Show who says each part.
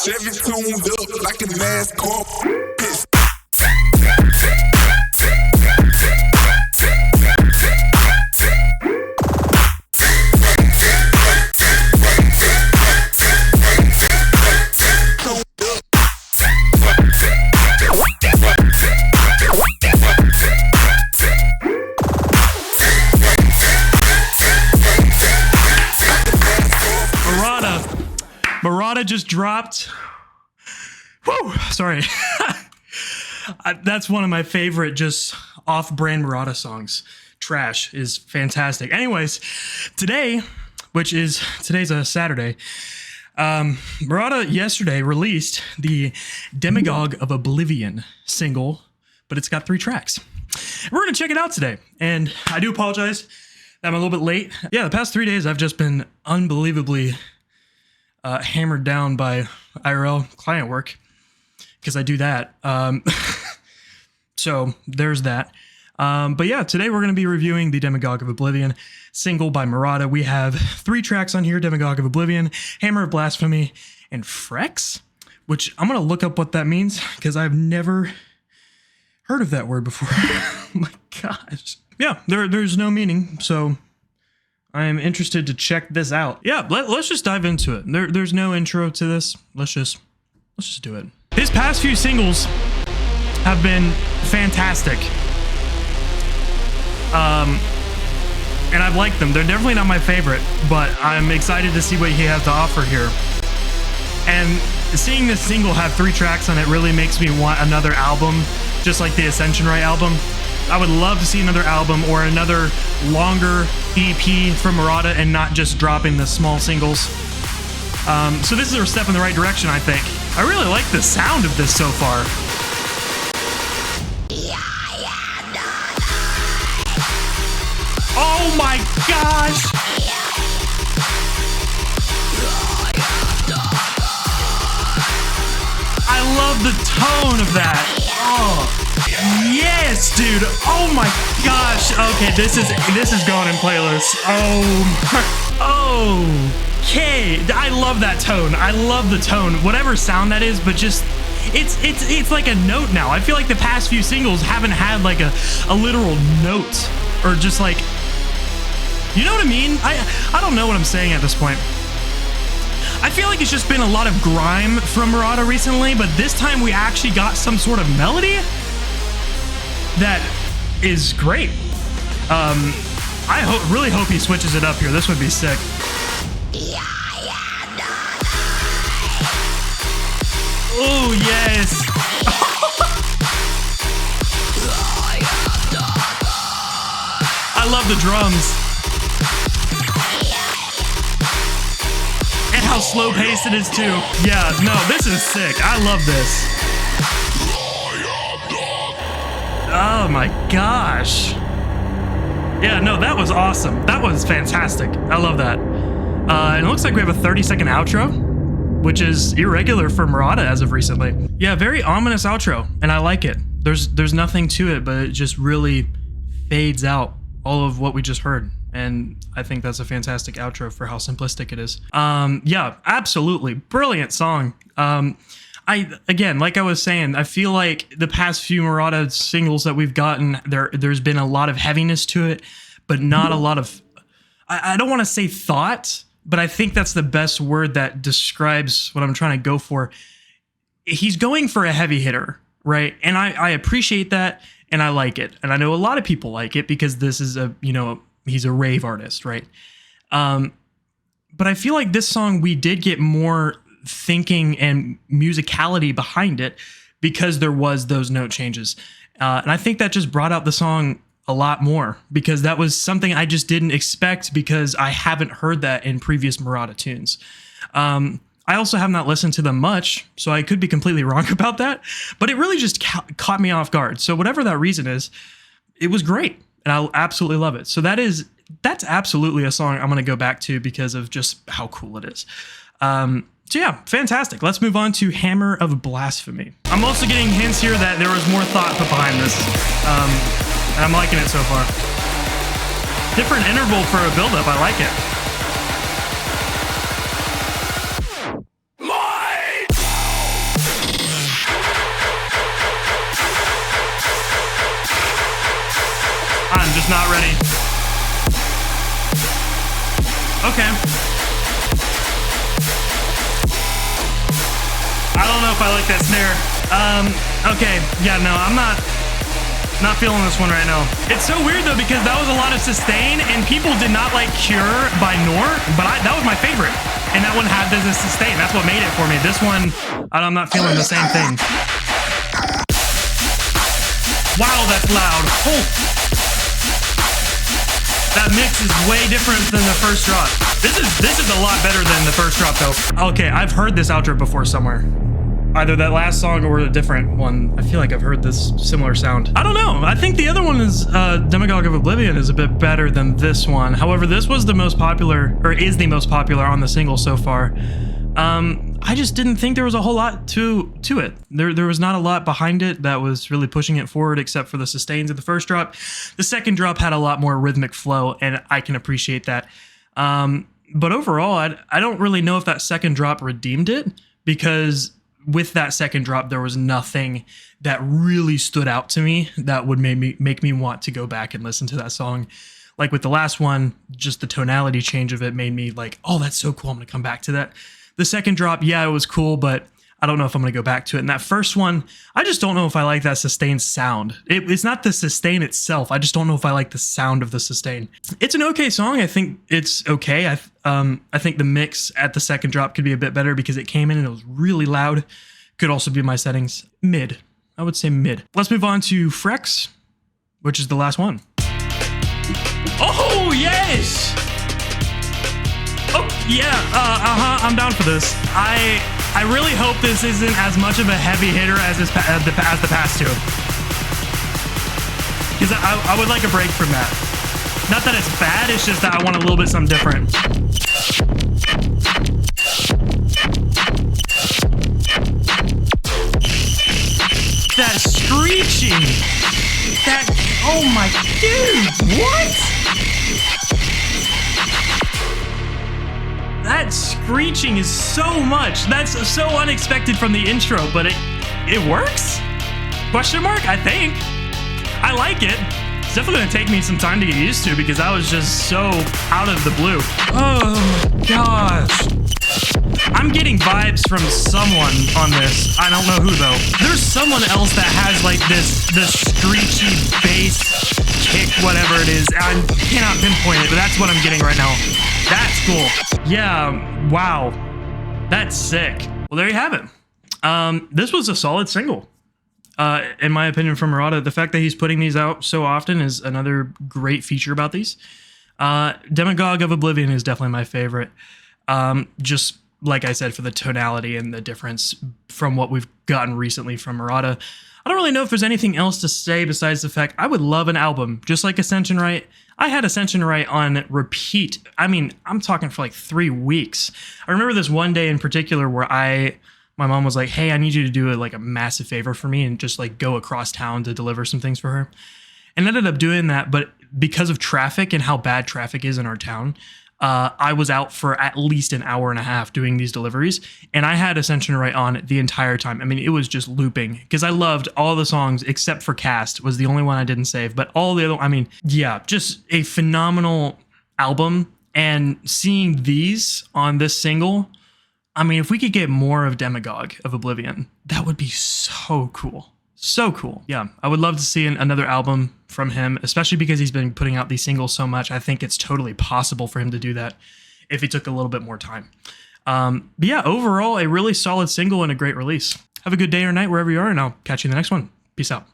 Speaker 1: Chevy tuned up like a NASCAR. Piss.
Speaker 2: MARAUDA just dropped. Whew, sorry. That's one of my favorite just off-brand MARAUDA songs. Trash is fantastic. Anyways, today's a Saturday. MARAUDA yesterday released the Demagogue of Oblivion single, but it's got 3 tracks. We're going to check it out today, and I do apologize that I'm a little bit late. Yeah, the past 3 days I've just been unbelievably hammered down by IRL client work because I do that. So there's that. But yeah, today we're going to be reviewing the Demagogue of Oblivion single by MARAUDA. We have 3 tracks on here: Demagogue of Oblivion, Hammer of Blasphemy, and Frex, which I'm going to look up what that means because I've never heard of that word before. Oh my gosh. Yeah, there's no meaning, so I am interested to check this out. Yeah, let's just dive into it. There's no intro to this. Let's just do it. His past few singles have been fantastic. And I've liked them. They're definitely not my favorite, but I'm excited to see what he has to offer here. And seeing this single have 3 tracks on it really makes me want another album, just like the Ascension Right album. I would love to see another album or another longer EP from MARAUDA and not just dropping the small singles. So this is a step in the right direction, I think. I really like the sound of this so far. Oh my gosh! I love the tone of that. Oh. Yes, dude. Oh my gosh. Okay, this is going in playlist. Oh. Okay. I love that tone. I love the tone. Whatever sound that is, but just it's like a note now. I feel like the past few singles haven't had like a literal note or just like, you know what I mean? I don't know what I'm saying at this point. I feel like it's just been a lot of grime from MARAUDA recently, but this time we actually got some sort of melody that is great. I really hope he switches it up here. This would be sick. Oh, yes. I love the drums. And how slow paced it is too. Yeah, no, this is sick. I love this. Oh my gosh. Yeah, no, that was awesome. That was fantastic. I love that. And it looks like we have a 30-second outro, which is irregular for MARAUDA as of recently. Yeah, very ominous outro, and I like it. There's nothing to it, but it just really fades out all of what we just heard. And I think that's a fantastic outro for how simplistic it is. Yeah, absolutely. Brilliant song. Again, like I was saying, I feel like the past few MARAUDA singles that we've gotten, there's been a lot of heaviness to it, but not a lot of, I don't want to say thought, but I think that's the best word that describes what I'm trying to go for. He's going for a heavy hitter, right? And I appreciate that, and I like it. And I know a lot of people like it because this is he's a rave artist, right? But I feel like this song, we did get more thinking and musicality behind it because there was those note changes. And I think that just brought out the song a lot more because that was something I just didn't expect because I haven't heard that in previous MARAUDA tunes. I also have not listened to them much, so I could be completely wrong about that, but it really just caught me off guard. So whatever that reason is, it was great and I absolutely love it. So that's absolutely a song I'm going to go back to because of just how cool it is. So yeah, fantastic. Let's move on to Hammer of Blasphemy. I'm also getting hints here that there was more thought put behind this. And I'm liking it so far. Different interval for a build-up, I like it. just not ready. Okay. I don't know if I like that snare. Okay, yeah, no, I'm not feeling this one right now. It's so weird though, because that was a lot of sustain and people did not like Cure by Nor, but that was my favorite. And that one had this as sustain. That's what made it for me. This one, I'm not feeling the same thing. Wow, that's loud. Oh. That mix is way different than the first drop. This is a lot better than the first drop though. Okay, I've heard this outro before somewhere. Either that last song or a different one. I feel like I've heard this similar sound. I don't know. I think the other one is Demagogue of Oblivion is a bit better than this one. However, this was the most popular, or is the most popular on the single so far. I just didn't think there was a whole lot to it. There was not a lot behind it that was really pushing it forward, except for the sustains of the first drop. The second drop had a lot more rhythmic flow, and I can appreciate that. But overall, I don't really know if that second drop redeemed it, because with that second drop, there was nothing that really stood out to me that would make me want to go back and listen to that song. Like with the last one, just the tonality change of it made me like, oh, that's so cool. I'm going to come back to that. The second drop, yeah, it was cool, but I don't know if I'm going to go back to it. And that first one, I just don't know if I like that sustained sound. It's not the sustain itself. I just don't know if I like the sound of the sustain. It's an okay song. I think it's okay. I think the mix at the second drop could be a bit better because it came in and it was really loud. Could also be my settings. Mid. I would say mid. Let's move on to Frex, which is the last one. Oh, yes! Oh, yeah, I'm down for this. I really hope this isn't as much of a heavy hitter as the past two. Because I would like a break from that. Not that it's bad, it's just that I want a little bit something different. That screeching! That, oh my, dude, what? That screeching is so much. That's so unexpected from the intro, but it works? Question mark? I think. I like it. It's definitely gonna take me some time to get used to because I was just so out of the blue. Oh my gosh. I'm getting vibes from someone on this. I don't know who though. There's someone else that has like this screechy bass kick, whatever it is. I cannot pinpoint it, but that's what I'm getting right now. That's cool. Yeah, wow. That's sick. Well, there you have it. This was a solid single. In my opinion, from MARAUDA. The fact that he's putting these out so often is another great feature about these. Demagogue of Oblivion is definitely my favorite. Just like I said, for the tonality and the difference from what we've gotten recently from MARAUDA. I don't really know if there's anything else to say besides the fact I would love an album, just like Ascension Right. I had Ascension Right on repeat. I mean, I'm talking for like 3 weeks. I remember this one day in particular where my mom was like, hey, I need you to do a massive favor for me and just like go across town to deliver some things for her. And ended up doing that, but because of traffic and how bad traffic is in our town, I was out for at least an hour and a half doing these deliveries, and I had Ascension Right on the entire time. I mean, it was just looping because I loved all the songs except for Cast was the only one I didn't save, but all the other, I mean, yeah, just a phenomenal album. And seeing these on this single, I mean, if we could get more of Demagogue of Oblivion, that would be so cool. So cool. Yeah, I would love to see another album from him, especially because he's been putting out these singles so much. I think it's totally possible for him to do that if he took a little bit more time. But yeah, overall, a really solid single and a great release. Have a good day or night wherever you are, and I'll catch you in the next one. Peace out.